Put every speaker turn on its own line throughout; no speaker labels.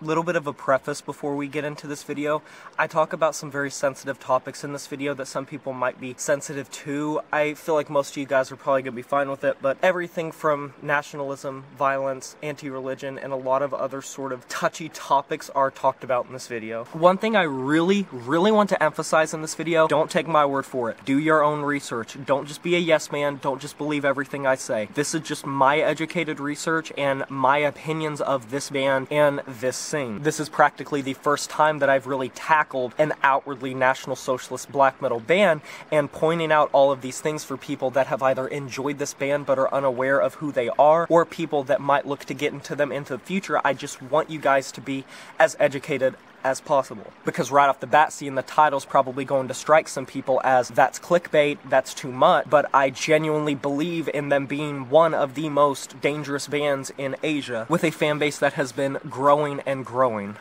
Little bit of a preface before we get into this video. I talk about some very sensitive topics in this video that some people might be sensitive to. I feel like most of you guys are probably going to be fine with it, but everything from nationalism, violence, anti-religion, and a lot of other sort of touchy topics are talked about in this video. One thing I really want to emphasize in this video, don't take my word for it. Do your own research. Don't just be a yes man. Don't just believe everything I say. This is just my educated research and my opinions of this band and this scene. This is practically the first time that I've really tackled an outwardly National Socialist black metal band and pointing out all of these things for people that have either enjoyed this band but are unaware of who they are, or people that might look to get into them into the future. I just want you guys to be as educated as possible. Because right off the bat, seeing the title's probably going to strike some people as that's clickbait, that's too much, but I genuinely believe in them being one of the most dangerous bands in Asia, with a fan base that has been growing and growing.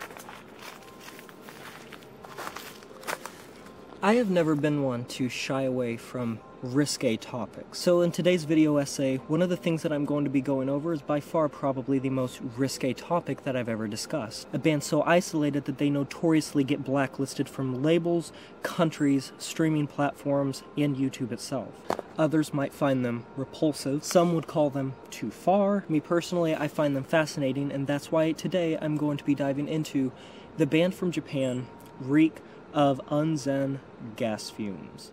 I have never been one to shy away from risque topics. So in today's video essay, one of the things that I'm going to be going over is by far probably the most risque topic that I've ever discussed. A band so isolated that they notoriously get blacklisted from labels, countries, streaming platforms, and YouTube itself. Others might find them repulsive. Some would call them too far. Me personally, I find them fascinating, and that's why today I'm going to be diving into the band from Japan, Reek of Unzen Gas Fumes.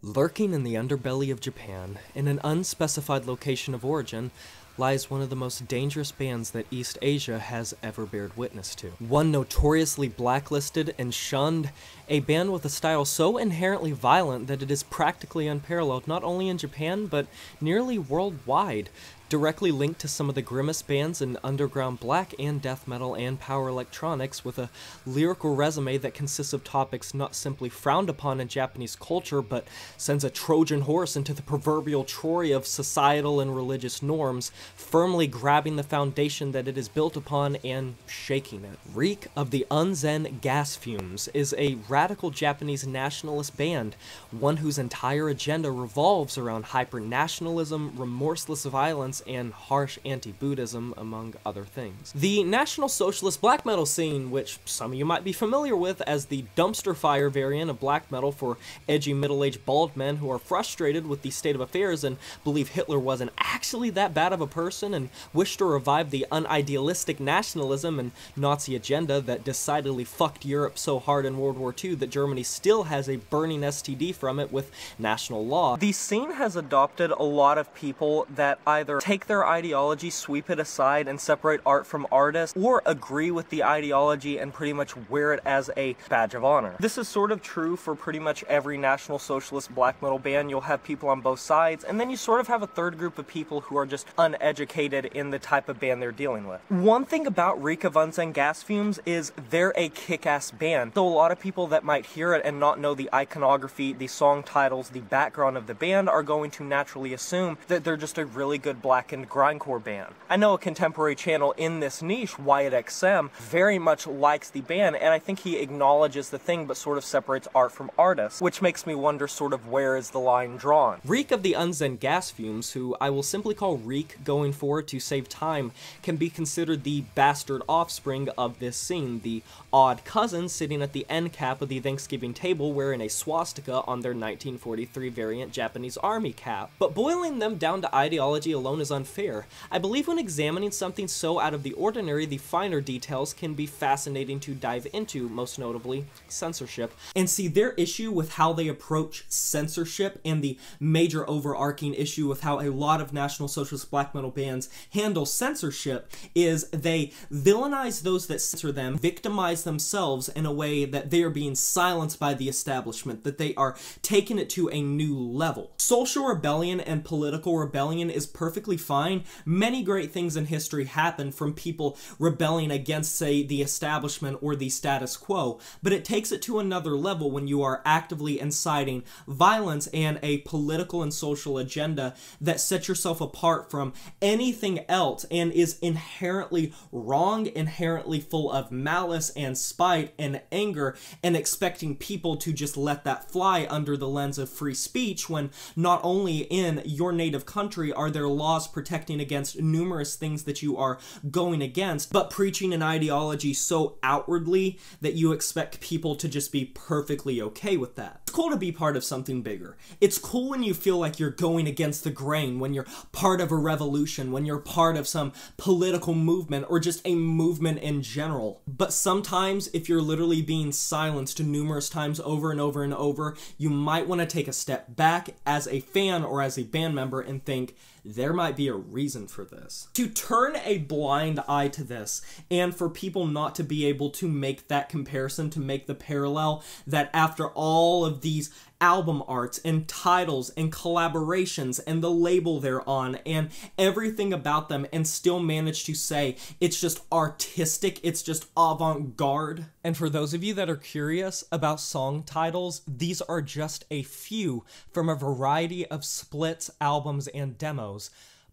Lurking in the underbelly of Japan, in an unspecified location of origin, lies one of the most dangerous bands that East Asia has ever bared witness to. One notoriously blacklisted and shunned, a band with a style so inherently violent that it is practically unparalleled not only in Japan, but nearly worldwide, directly linked to some of the grimmest bands in underground black and death metal and power electronics, with a lyrical resume that consists of topics not simply frowned upon in Japanese culture, but sends a Trojan horse into the proverbial Troy of societal and religious norms, firmly grabbing the foundation that it is built upon and shaking it. Reek of the Unzen Gas Fumes is a radical Japanese nationalist band, one whose entire agenda revolves around hyper-nationalism, remorseless violence, and harsh anti-Buddhism, among other things. The National Socialist black metal scene, which some of you might be familiar with as the dumpster fire variant of black metal for edgy middle-aged bald men who are frustrated with the state of affairs and believe Hitler wasn't actually that bad of a person and wish to revive the unidealistic nationalism and Nazi agenda that decidedly fucked Europe so hard in World War II that Germany still has a burning STD from it with national law. The scene has adopted a lot of people that either take their ideology, sweep it aside, and separate art from artists, or agree with the ideology and pretty much wear it as a badge of honor. This is sort of true for pretty much every National Socialist black metal band. You'll have people on both sides, and then you sort of have a third group of people who are just uneducated in the type of band they're dealing with. One thing about Reek of Unzen Gas Fumes is they're a kick-ass band. So a lot of people that might hear it and not know the iconography, the song titles, the background of the band are going to naturally assume that they're just a really good black and grindcore band. I know a contemporary channel in this niche, Wyattxhim, very much likes the band, and I think he acknowledges the thing but sort of separates art from artists, which makes me wonder sort of where is the line drawn. Reek of the Unzen Gas Fumes, who I will simply call Reek going forward to save time, can be considered the bastard offspring of this scene, the odd cousin sitting at the end cap of the Thanksgiving table wearing a swastika on their 1943 variant Japanese Army cap. But boiling them down to ideology alone is unfair. I believe when examining something so out of the ordinary, the finer details can be fascinating to dive into, most notably censorship, and see their issue with how they approach censorship and the major overarching issue with how a lot of National Socialist black metal bands handle censorship is they villainize those that censor them, victimize themselves in a way that they are being silenced by the establishment, that they are taking it to a new level. Social rebellion and political rebellion is perfectly fine. Many great things in history happen from people rebelling against, say, the establishment or the status quo, but it takes it to another level when you are actively inciting violence and a political and social agenda that sets yourself apart from anything else and is inherently wrong, inherently full of malice and spite and anger, and expecting people to just let that fly under the lens of free speech when not only in your native country are there laws protecting against numerous things that you are going against, but preaching an ideology so outwardly that you expect people to just be perfectly okay with that. It's cool to be part of something bigger. It's cool when you feel like you're going against the grain, when you're part of a revolution, when you're part of some political movement, or just a movement in general. But sometimes, if you're literally being silenced numerous times over and over and over, you might want to take a step back as a fan or as a band member and think, there might be a reason for this. To turn a blind eye to this, and for people not to be able to make that comparison, to make the parallel, that after all of these album arts and titles and collaborations and the label they're on and everything about them, and still manage to say it's just artistic, it's just avant-garde. And for those of you that are curious about song titles, these are just a few from a variety of splits, albums, and demos.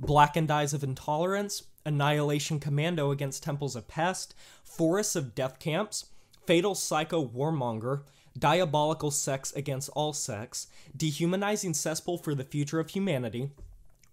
Blackened Eyes of Intolerance, Annihilation Commando Against Temples of Pest, Forests of Death Camps, Fatal Psycho Warmonger, Diabolical Sex Against All Sex, Dehumanizing Cesspool for the Future of Humanity,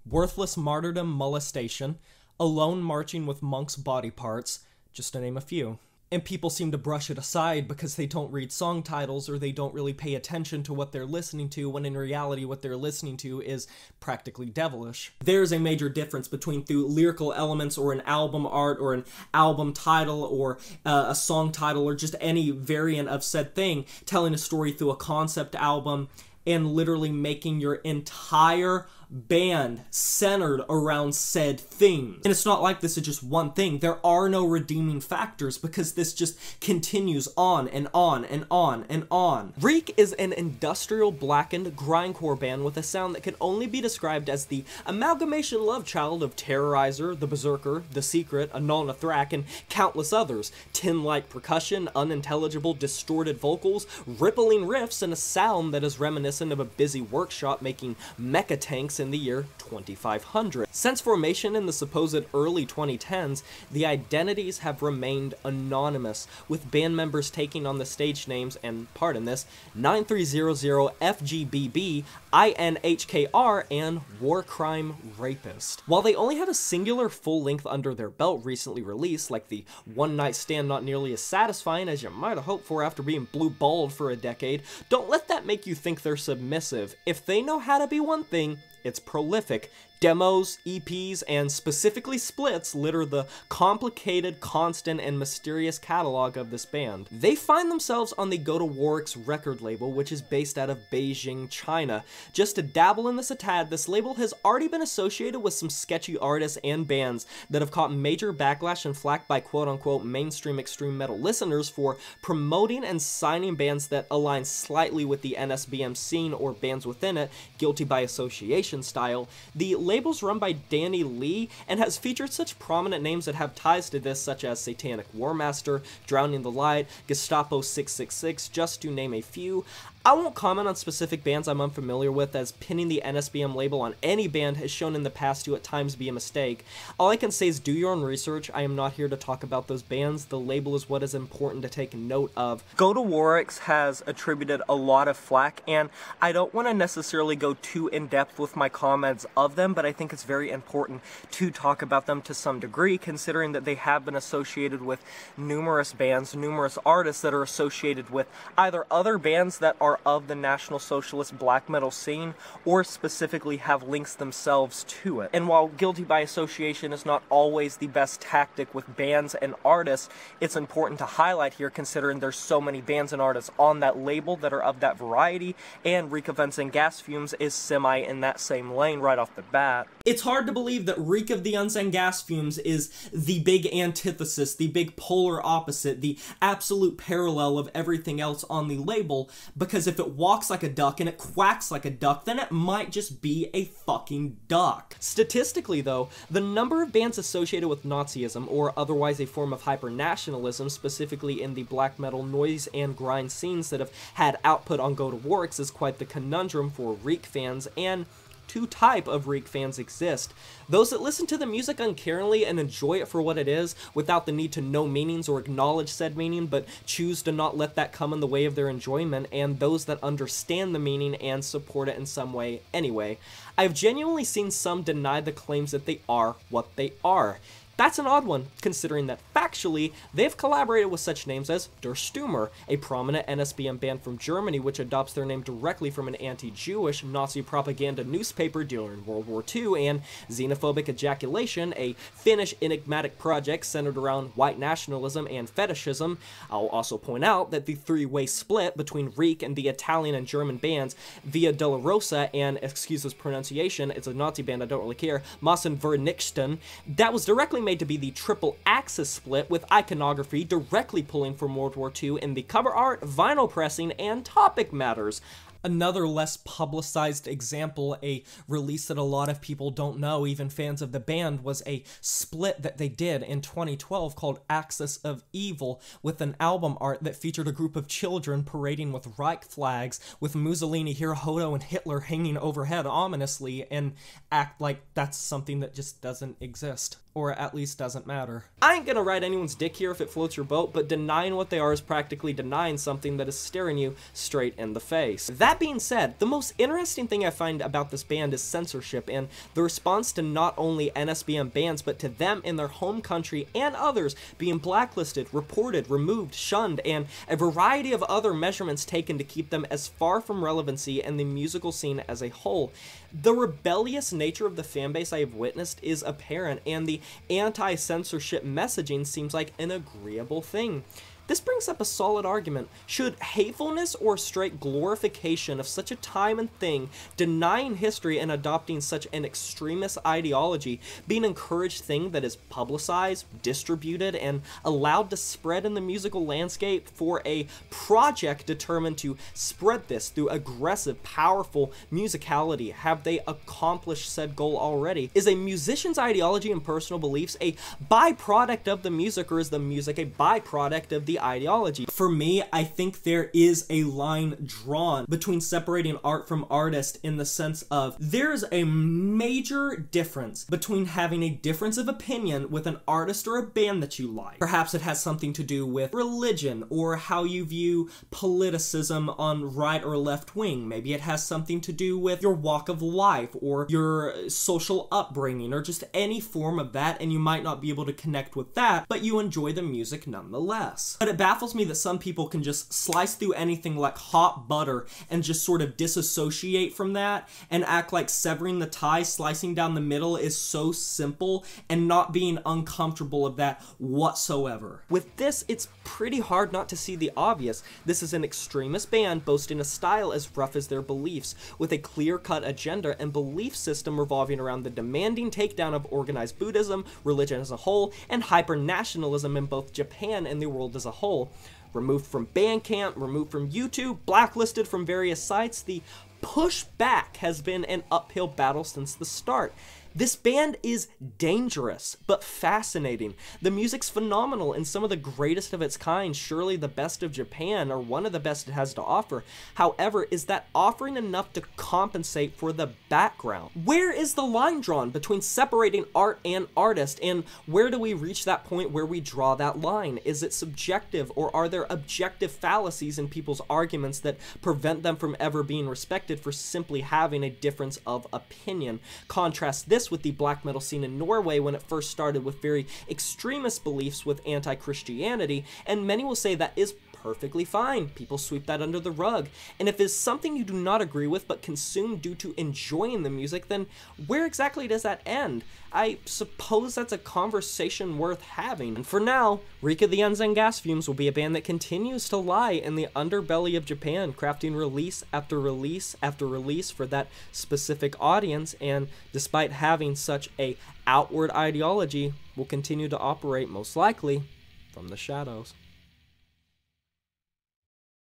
Worthless Martyrdom Molestation, Alone Marching with Monks' Body Parts, just to name a few. And people seem to brush it aside because they don't read song titles or they don't really pay attention to what they're listening to, when in reality what they're listening to is practically devilish. There's a major difference between through lyrical elements or an album art or an album title or a song title or just any variant of said thing, telling a story through a concept album and literally making your entire band centered around said theme. And it's not like this is just one thing. There are no redeeming factors because this just continues on and on and on and on. Reek is an industrial blackened grindcore band with a sound that can only be described as the amalgamation love child of Terrorizer, The Berserker, The Secret, Anal Nathrak, and countless others. Tin-like percussion, unintelligible distorted vocals, rippling riffs, and a sound that is reminiscent of a busy workshop making mecha tanks in the year 2500. Since formation in the supposed early 2010s, the identities have remained anonymous, with band members taking on the stage names, and pardon this, 9300 FGBB, INHKR, and War Crime Rapist. While they only have a singular full length under their belt recently released, like the One Night Stand not nearly as satisfying as you might have hoped for after being blue-balled for a decade, don't let that make you think they're submissive. If they know how to be one thing, it's prolific. Demos, EPs, and specifically splits litter the complicated, constant, and mysterious catalog of this band. They find themselves on the GoatowaRex record label, which is based out of Beijing, China. Just to dabble in this a tad, this label has already been associated with some sketchy artists and bands that have caught major backlash and flack by quote-unquote mainstream extreme metal listeners for promoting and signing bands that align slightly with the NSBM scene or bands within it, guilty by association style. The label's run by Danny Lee and has featured such prominent names that have ties to this, such as Satanic Warmaster, Drowning the Light, Gestapo 666, just to name a few. I won't comment on specific bands I'm unfamiliar with, as pinning the NSBM label on any band has shown in the past to at times be a mistake. All I can say is do your own research. I am not here to talk about those bands. The label is what is important to take note of. GoatowaRex has attributed a lot of flack, and I don't want to necessarily go too in-depth with my comments of them, but I think it's very important to talk about them to some degree, considering that they have been associated with numerous bands, numerous artists that are associated with either other bands that are of the National Socialist black metal scene, or specifically have links themselves to it. And while guilty by association is not always the best tactic with bands and artists, it's important to highlight here, considering there's so many bands and artists on that label that are of that variety, and Reek of Unzen Gas Fumes is semi in that same lane right off the bat. It's hard to believe that Reek of the Unzen Gas Fumes is the big antithesis, the big polar opposite, the absolute parallel of everything else on the label, because if it walks like a duck and it quacks like a duck, then it might just be a fucking duck. Statistically, though, the number of bands associated with Nazism, or otherwise a form of hyper-nationalism, specifically in the black metal noise and grind scenes that have had output on GoatowaRex, is quite the conundrum for Reek fans, and two type of Reek fans exist. Those that listen to the music uncaringly and enjoy it for what it is, without the need to know meanings or acknowledge said meaning, but choose to not let that come in the way of their enjoyment, and those that understand the meaning and support it in some way anyway. I've genuinely seen some deny the claims that they are what they are. That's an odd one, considering that factually, they've collaborated with such names as Der Stürmer, a prominent NSBM band from Germany which adopts their name directly from an anti-Jewish Nazi propaganda newspaper during World War II, and Xenophobic Ejaculation, a Finnish enigmatic project centered around white nationalism and fetishism. I'll also point out that the three-way split between Reek and the Italian and German bands Via Dolorosa and, excuse this pronunciation, it's a Nazi band, I don't really care, Massenvernichten, that was directly made to be the triple axis split, with iconography directly pulling from World War II in the cover art, vinyl pressing, and topic matters. Another less publicized example, a release that a lot of people don't know, even fans of the band, was a split that they did in 2012 called Axis of Evil, with an album art that featured a group of children parading with Reich flags, with Mussolini, Hirohito, and Hitler hanging overhead ominously, and act like that's something that just doesn't exist. Or at least doesn't matter. I ain't gonna ride anyone's dick here if it floats your boat, but denying what they are is practically denying something that is staring you straight in the face. That being said, the most interesting thing I find about this band is censorship, and the response to not only NSBM bands, but to them in their home country and others being blacklisted, reported, removed, shunned, and a variety of other measurements taken to keep them as far from relevancy in the musical scene as a whole. The rebellious nature of the fanbase I have witnessed is apparent, and the anti-censorship messaging seems like an agreeable thing. This brings up a solid argument. Should hatefulness or straight glorification of such a time and thing, denying history and adopting such an extremist ideology, be an encouraged thing that is publicized, distributed, and allowed to spread in the musical landscape for a project determined to spread this through aggressive, powerful musicality? Have they accomplished said goal already? Is a musician's ideology and personal beliefs a byproduct of the music, or is the music a byproduct of the ideology? For me, I think there is a line drawn between separating art from artist, in the sense of there's a major difference between having a difference of opinion with an artist or a band that you like. Perhaps it has something to do with religion or how you view politicism on right or left wing. Maybe it has something to do with your walk of life or your social upbringing or just any form of that, and you might not be able to connect with that, but you enjoy the music nonetheless. But it baffles me that some people can just slice through anything like hot butter and just sort of disassociate from that and act like severing the tie, slicing down the middle is so simple, and not being uncomfortable of that whatsoever. With this, it's pretty hard not to see the obvious. This is an extremist band boasting a style as rough as their beliefs, with a clear-cut agenda and belief system revolving around the demanding takedown of organized Buddhism, religion as a whole, and hyper-nationalism in both Japan and the world as a whole. Removed from Bandcamp, removed from YouTube, blacklisted from various sites, the pushback has been an uphill battle since the start. This band is dangerous, but fascinating. The music's phenomenal and some of the greatest of its kind, surely the best of Japan, or one of the best it has to offer. However, is that offering enough to compensate for the background? Where is the line drawn between separating art and artist, and where do we reach that point where we draw that line? Is it subjective, or are there objective fallacies in people's arguments that prevent them from ever being respected for simply having a difference of opinion? Contrast this with the black metal scene in Norway when it first started, with very extremist beliefs with anti-Christianity, and many will say that is perfectly fine. People sweep that under the rug. And if it's something you do not agree with but consume due to enjoying the music, then where exactly does that end? I suppose that's a conversation worth having. And for now, Reek of the Unzen Gas Fumes will be a band that continues to lie in the underbelly of Japan, crafting release after release after release for that specific audience, and despite having such a outward ideology, will continue to operate most likely from the shadows.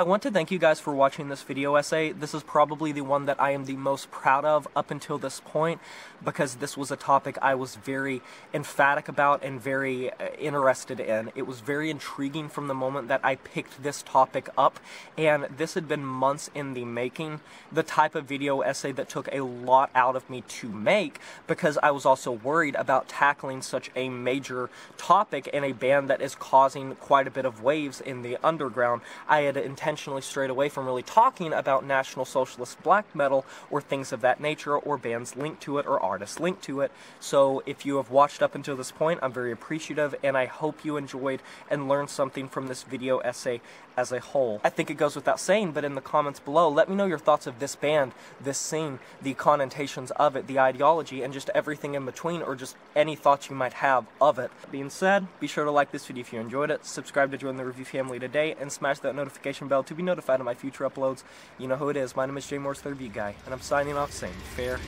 I want to thank you guys for watching this video essay. This is probably the one that I am the most proud of up until this point, because this was a topic I was very emphatic about and very interested in. It was very intriguing from the moment that I picked this topic up, and this had been months in the making. The type of video essay that took a lot out of me to make, because I was also worried about tackling such a major topic in a band that is causing quite a bit of waves in the underground. I had intentionally strayed away from really talking about National Socialist black metal or things of that nature, or bands linked to it or artists linked to it. So if you have watched up until this point, I'm very appreciative, and I hope you enjoyed and learned something from this video essay as a whole. I think it goes without saying, but in the comments below, let me know your thoughts of this band, this scene, the connotations of it, the ideology, and just everything in between, or just any thoughts you might have of it. That being said, be sure to like this video if you enjoyed it, subscribe to join the review family today, and smash that notification bell to be notified of my future uploads. You know who it is. My name is Jay Morris, the Review Guy, and I'm signing off saying farewell.